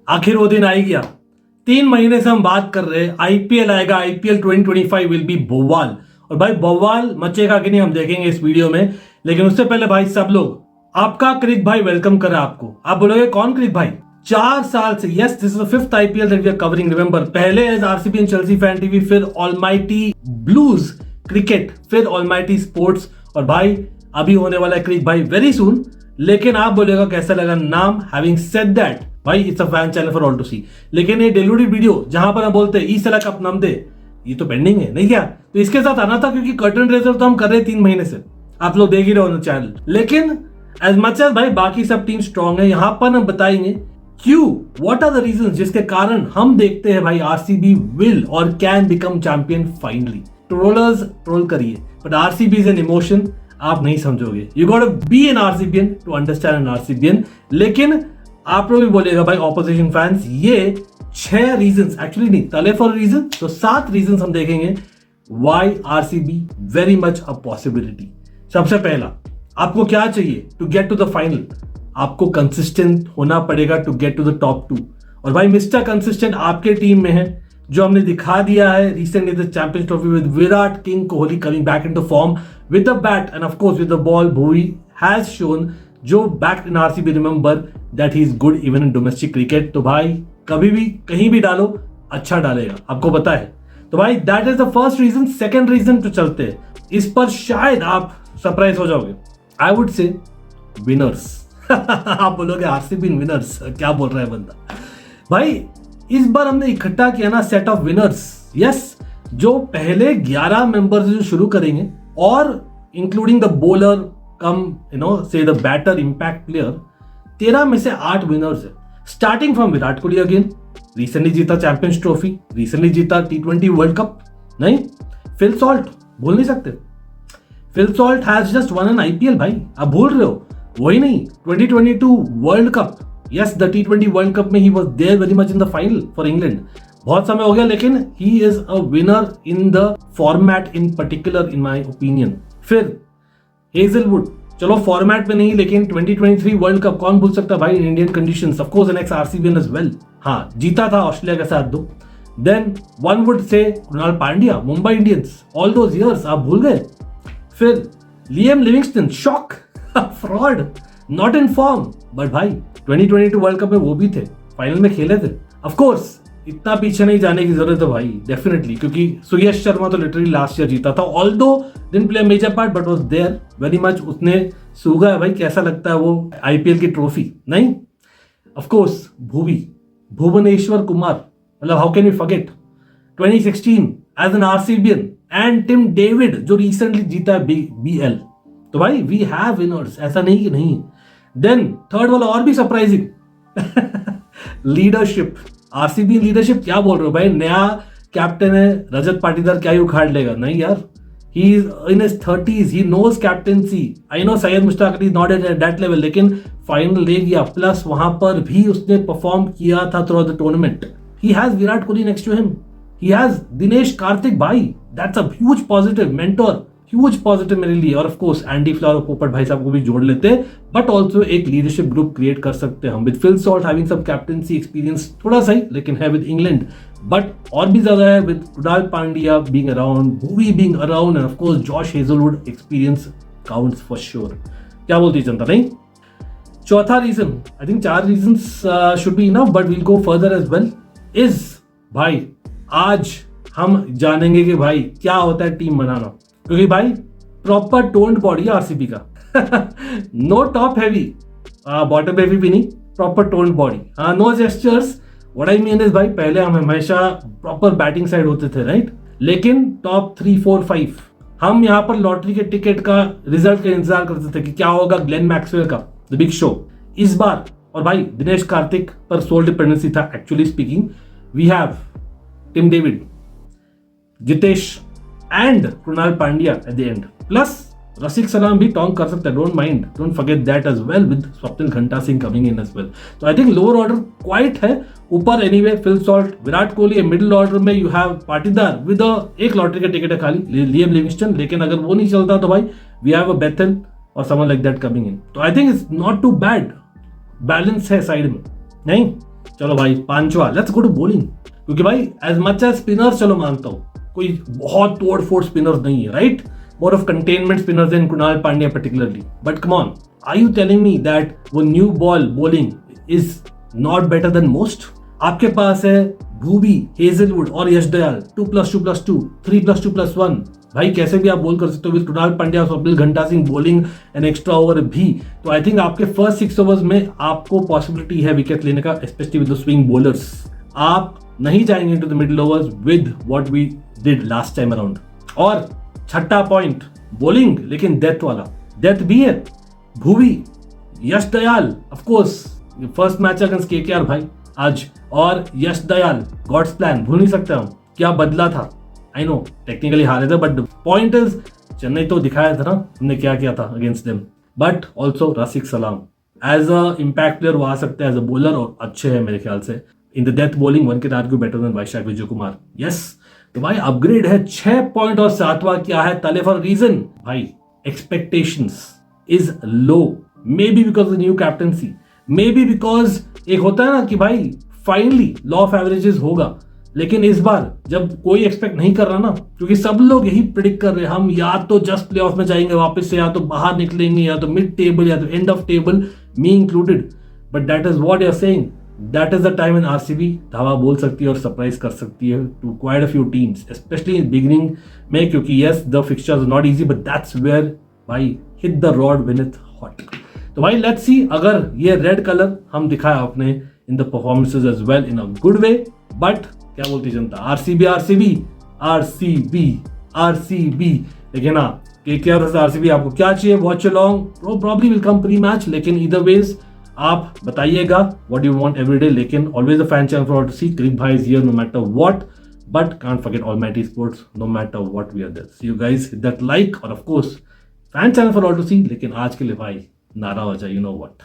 आखिर वो दिन आ ही गया। 3 महीने से हम बात कर रहे हैं, आईपीएल आएगा, आईपीएल 2025 विल बी बवाल। और भाई बवाल मचेगा कि नहीं हम देखेंगे इस वीडियो में। लेकिन उससे पहले भाई सब लोग, आपका क्रिक भाई वेलकम कर रहा है आपको। आप बोलोगे कौन क्रिक भाई? 4 साल से, yes this is the 5th IPL that we are covering. Remember, पहले as RCB and Chelsea fan TV, फिर ऑलमाइटी ब्लूज क्रिकेट, फिर ऑलमाइटी स्पोर्ट्स, और भाई अभी होने वाला है क्रिक भाई वेरी सून। लेकिन आप बोलेगा कैसा लगा नाम? हैविंग सेड दैट, भाई it's a fan channel for all to see. लेकिन ये डिलूटेड वीडियो जहां पर हम बोलते हैं ई सला कप नाम दे, ये तो पेंडिंग है नहीं क्या? तो इसके साथ आना था क्योंकि कर्टन रेजर तो हम कर रहे हैं 3 महीने से, आप लोग देख ही रहे हो चैनल। लेकिन एज मच एज भाई बाकी सब टीम स्ट्रॉन्ग है, यहां पर हम बताएंगे क्यों, व्हाट आर द रीजन जिसके कारण हम देखते हैं भाई आरसीबी विल और can become champion finally. Trollers troll करिए, but RCB is an emotion, आप नहीं समझोगे। You got to be an RCBian to understand an RCBian. लेकिन आप लोग भी बोलेगा भाई ऑपोजिशन फैंस, ये 6 रीजंस एक्चुअली नहीं, तले फॉर रीजन, तो 7 रीजंस हम देखेंगे why RCB very much a possibility. सबसे पहला, आपको क्या चाहिए to get to the final? आपको कंसिस्टेंट होना पड़ेगा to get to the top 2। और भाई मिस्टर कंसिस्टेंट आपके टीम में है, जो हमने दिखा दिया है recently the champions trophy with Virat king Kohli coming back into form with the bat and of course with the ball. Bhuvi has shown, जो back in RCB, remember that he is good even in domestic cricket. तो भाई कभी भी कहीं भी डालो अच्छा डालेगा, आपको पता है। तो भाई that is the first reason. Second reason तो चलते हैं, इस पर शायद आप सरप्राइज हो जाओगे। I would say winners. आप बोलोगे RCB winners, क्या बोल रहा है बंदा? भाई इस बार हमने इकट्ठा किया ना सेट ऑफ विनर्स, यस, जो पहले 11 मेंबर्स जो शुरू करेंगे और इंक्लूडिंग द बॉलर कम से द बैटर इंपैक्ट प्लेयर, 13 में से 8 विनर्स है। Starting from Virat Kohli again, recently जीता चैंपियंस ट्रॉफी, रिसेंटली जीता T20 वर्ल्ड कप। नहीं, फिल सॉल्ट भूल नहीं सकते। Phil Salt has just won an IPL, भाई आप भूल रहे हो? वही नहीं, 2022 world cup, yes the T20 world cup में he was there very much in the final for England. बहुत समय हो गया, लेकिन he is a winner in the format in particular in my opinion. फिर हेजलवुड, चलो फॉर्मेट में नहीं, लेकिन 2023 वर्ल्ड कप कौन भूल सकता भाई in Indian conditions, of course an ex RCBian as well. हाँ, जीता था ऑस्ट्रेलिया के साथ 2। Then one would say Krunal Pandya, Mumbai Indians, all those years आप भूल गए। फिर Liam Livingstone, shock, fraud, not in form, but भाई 2022 वर्ल्ड कप में वो भी थे, फाइनल में खेले थे। ऑफ कोर्स इतना पीछे नहीं जाने की जरूरत है भाई, डेफिनेटली, क्योंकि सुयश शर्मा तो लिटरली लास्ट ईयर जीता था, although didn't play major part but was there very much. उसने सूगा है भाई, कैसा लगता है वो आईपीएल की ट्रॉफी? नहीं, ऑफ कोर्स भुवनेश्वर कुमार, मतलब how can we forget 2016 as an RCBian, and Tim David जो रिसेंटली जीता है बीएल। तो भाई वी हैव विनर्स, ऐसा नहीं कि नहीं। देन थर्ड वाला और भी सरप्राइजिंग, लीडरशिप। आरसीबी लीडरशिप, क्या बोल रहे हो भाई? नया कैप्टन है रजत पाटीदार, क्या ही उखाड़ लेगा? नहीं यार, he is in his 30s, he knows captaincy. I know Syed Mushtaq Ali not at that level, लेकिन फाइनल ले गया, प्लस वहां पर भी उसने परफॉर्म किया था through the tournament. He has Virat Kohli next to him, he has Dinesh Karthik, भाई that's a huge positive mentor, huge positive मेरे लिए। और ऑफ कोर्स एंडी फ्लावर, पोपट भाई साहब को भी जोड़ लेते, बट ऑल्सो एक लीडरशिप ग्रुप क्रिएट कर सकते हैं हम with Phil Salt having some captaincy experience, थोड़ा सा ही लेकिन है विद इंग्लैंड, बट और भी ज्यादा है with Krunal Pandya being around, Bhuvi being around, and of course Josh Hazlewood experience counts for sure. क्या बोलती है जनता? नहीं। चौथा reason, I think 4 reasons should be enough, but we'll go further as well, is भाई आज हम जानेंगे कि भाई क्या होता है टीम बनाना, क्योंकि भाई प्रॉपर टोन्ड बॉडी है आरसीबी का। No top heavy, bottom heavy भी नहीं, प्रॉपर टोन्ड बॉडी। हाँ, no gestures, what I mean is भाई पहले हम हमेशा प्रॉपर बैटिंग साइड होते थे, राइट? लेकिन टॉप 3, 4, 5 हम यहाँ पर लॉटरी के टिकट का रिजल्ट का इंतजार करते थे कि क्या होगा ग्लेन मैक्सवेल का द बिग शो इस बार। और भाई दिनेश कार्तिक पर सोल डिपेंडेंसी था actually speaking. We have Tim David, Jitesh and Krunal Pandya at the end, plus Rasikh Salam भी टॉन्ग कर सकता है, don't mind, don't forget that as well with Swapnil घंटा Singh coming in as well. तो I think lower order quite है, ऊपर anyway Phil Salt, Virat Kohli, middle order में यू हैव पाटीदार विद एक लॉटरी का टिकट है खाली, लियम लिविंगस्टन, लेकिन अगर वो नहीं चलता तो भाई वी हैव अ बेथल और someone like that coming in. तो I think it's not too bad, balance है साइड में, नहीं चलो भाई पांचवा, लेट्स गो टू बॉलिंग, क्योंकि भाई एज मच एज स्पिनर्स चलो मानता हूं कोई बहुत तोड़ फोड़ स्पिनर्स नहीं है, right, more of containment spinners in Kunal Pandya particularly, but come on, are you telling me that वो new ball bowling is not better than most? आपके पास है भूवी, हेजलवुड और यश दयाल, 2+2+2, 3+2+1, भाई कैसे भी आप बोल कर सकते हो विद कुणाल पांड्या, स्वप्निल घंटा Singh bowling and extra over भी, तो आई थिंक आपके फर्स्ट 6 ओवर्स में आपको पॉसिबिलिटी है विकेट लेने का, especially with the swing bowlers. आप नहीं जाएंगे into the middle overs with what we did last time around. और छठा पॉइंट, बॉलिंग लेकिन डेथ वाला, डेथ भी है, Bhuvi, Yash Dayal, of course first match against KKR भाई आज, और यश दयाल, गॉड्स प्लान, भूल नहीं सकता हूं क्या बदला था। आई नो टेक्निकली हारे थे, बट पॉइंट इज चेन्नई तो दिखाया था ना हमने क्या किया था अगेंस्ट देम, बट ऑल्सो रसिक सलाम एज अ इम्पैक्ट प्लेयर वो आ सकते हैं एज अ बॉलर, और अच्छे हैं मेरे ख्याल से in the death bowling, one can argue better than Vaishakh Vijay Kumar. Yes, तो भाई अपग्रेड है 6 पॉइंट, और 7वां क्या है तले फॉर रीजन भाई, expectations is low, may be because of new captaincy, may be because एक होता है ना कि भाई फाइनली लॉ ऑफ एवरेजेस होगा, लेकिन इस बार जब कोई एक्सपेक्ट नहीं कर रहा ना, क्योंकि सब लोग यही प्रिडिक्ट कर रहे हैं हम या तो जस्ट प्लेऑफ में जाएंगे वापस से, या तो बाहर निकलेंगे, या तो मिड टेबल, या तो end of table, me included, but that is what you are saying, that is the time in RCB धावा बोल सकती है और सरप्राइज कर सकती है to quite a few teams, especially in beginning में, क्योंकि yes the fixtures are not easy, but that's where भाई hit the rod when it hot. तो भाई लेट्स सी अगर ये रेड कलर हम दिखाया आपने in the performances as well in a good way, but क्या बोलती जनता, आरसीबी आरसीबी आरसीबी आरसीबी, लेकिन हाँ केकेआर वर्सेस आरसीबी आपको क्या चाहिए, watch along, probably will come pre match, लेकिन इधर वेज आप बताइएगा what you want every day, लेकिन always a fan channel for to see, cric भाई is here no matter what, but can't forget almighty sports no matter what we are there, see you guys hit that like, और of course fan channel for all to see, लेकिन आज के लिए भाई नारा हो जाए, यू नो व्हाट।